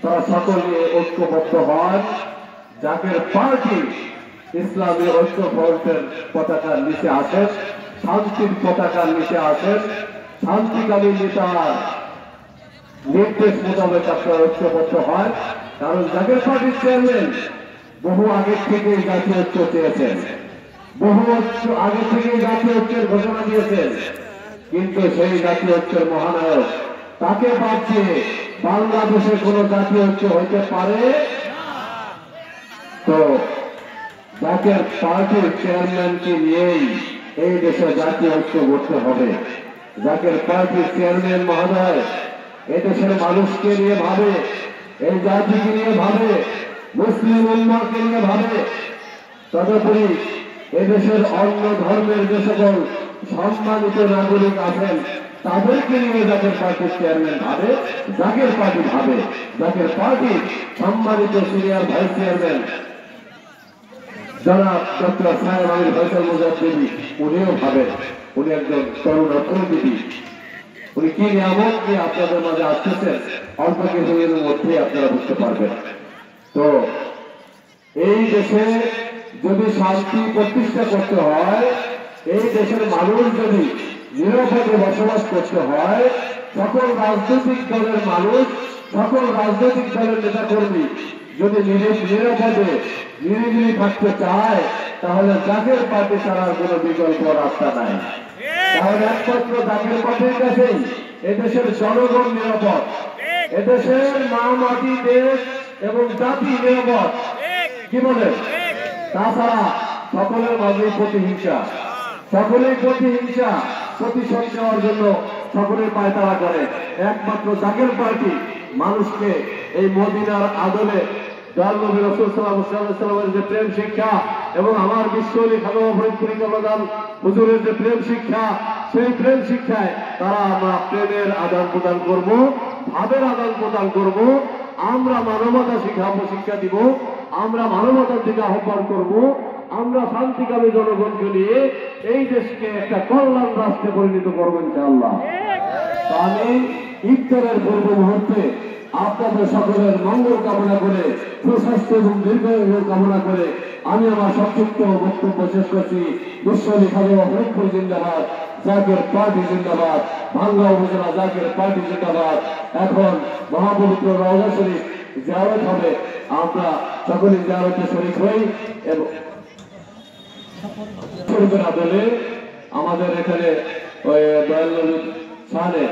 তারা সকলে ঐক্যবদ্ধ হন। জাকের পার্টি ইসলামী ঐক্য ফ্রন্টের পতাকার নিচে আসেন, শান্তির পতাকার নিচে আসেন, শান্তিকামী নেতার নির্দেশ মোতাবেক আপনারা ঐক্যবদ্ধ হয়। কারণ জাকের পার্টির চেয়ারম্যান বহু আগের থেকে জাতীয় ঐক্য চেয়েছেন, বহু আগে থেকে জাতীয় ঐক্যের ঘোষণা দিয়েছেন, কিন্তু সেই জাতীয় ঐক্যের মহানায়ক তাকে বাদ দিয়ে বাংলাদেশে কোন জাতীয় ঐক্য হইতে পারে? তো জাকের পার্টির চেয়ারম্যানকে নিয়েই এই দেশে জাতীয় ঐক্য করতে হবে। জাকের পার্টির চেয়ারম্যান মহোদয় এদেশের মানুষকে নিয়ে ভাবে, এই জাতিকে নিয়ে ভাবে, মুসলিম উম্মাহকে নিয়ে ভাবে। তদুপরি এদেশের অন্য ধর্মের যে সকল সম্মানিত নাগরিক আছেন তাদেরকে নিয়ে জাকের পার্টির চেয়ারম্যান ভাবে, জাকের পার্টি ভাবে। জাকের পার্টির সম্মানিত সিনিয়র ভাইস চেয়ারম্যান জনাব ডক্টর সাহেব আমির ফয়সাল মুজাদ্দিদি উনিও ভাবেন, উনি একজন তরুণ অর্থনীতি, উনি কি নিয়ামক নিয়ে আপনাদের মাঝে আসতেছেন অল্প কিছুদিনের মধ্যে আপনারা বুঝতে পারবেন। তো এই দেশে যদি শান্তি প্রতিষ্ঠা করতে হয়, এই দেশের মানুষ যদি নিরাপদে বসবাস করতে হয়, সকল রাজনৈতিক দলের মানুষ, সকল রাজনৈতিক দলের নেতাকর্মী যদি নিরাপদে নিরিবিলি থাকতে চায়, তাহলে জাকের পার্টি ছাড়ার কোন বিকল্প রাস্তা নাই। তাহলে একমাত্র জাকের পার্টির কাছেই এদেশের জনগণ নিরাপদ, এদেশের মা মাটি দেশ এবং জাতি নিরাপদ। কি বলেন? তাছাড়া সকলের মাঝে প্রতিহিংসা, সকলেই প্রতিহিংসা, প্রতিশোধ নেওয়ার জন্য সকলের পায়তারা করে। একমাত্র জাকের পার্টি মানুষকে এই মদিনার আদলে দয়াল নবী রাসূল সাল্লাল্লাহু আলাইহি ওয়াসাল্লামের যে প্রেম শিক্ষা এবং আমার বিশ্বলী খানম ফরিদপুরি কমলাদান হুজুরের যে প্রেম শিক্ষা, সেই প্রেম শিক্ষায় তারা আমরা প্রেমের আদান প্রদান করব, ভাবের আদান প্রদান করব, আমরা মানবতা শিখাবো, শিক্ষা দিব, আমরা মানবতার দিকে আহ্বান করব, আমরা শান্তিকামী জনগণকে নিয়ে এই দেশকে একটা কল্যাণ রাষ্ট্রে পরিণত করবো ইনশাআল্লাহ। আমি ইফতারের পূর্ব মুহূর্তে আপনাদের সকলের মঙ্গল কামনা করে, সুস্বাস্থ্য এবং দীর্ঘায়ু কামনা করে আমি আমার সংক্ষিপ্ত বক্তব্য শেষ করছি। বিশ্বলী খানম ফরিদপুর জিন্দাবাদ, জাকের পার্টি জিন্দাবাদ, ভাঙ্গা উপজেলা জাকের পার্টি জিন্দাবাদ। এখন মহাপবিত্র রওজা শরীফ জিয়ারত হবে, আমরা সকলে জিয়ারতে শরীক হই এবং আমাদের এখানে দয়াল নবী শানে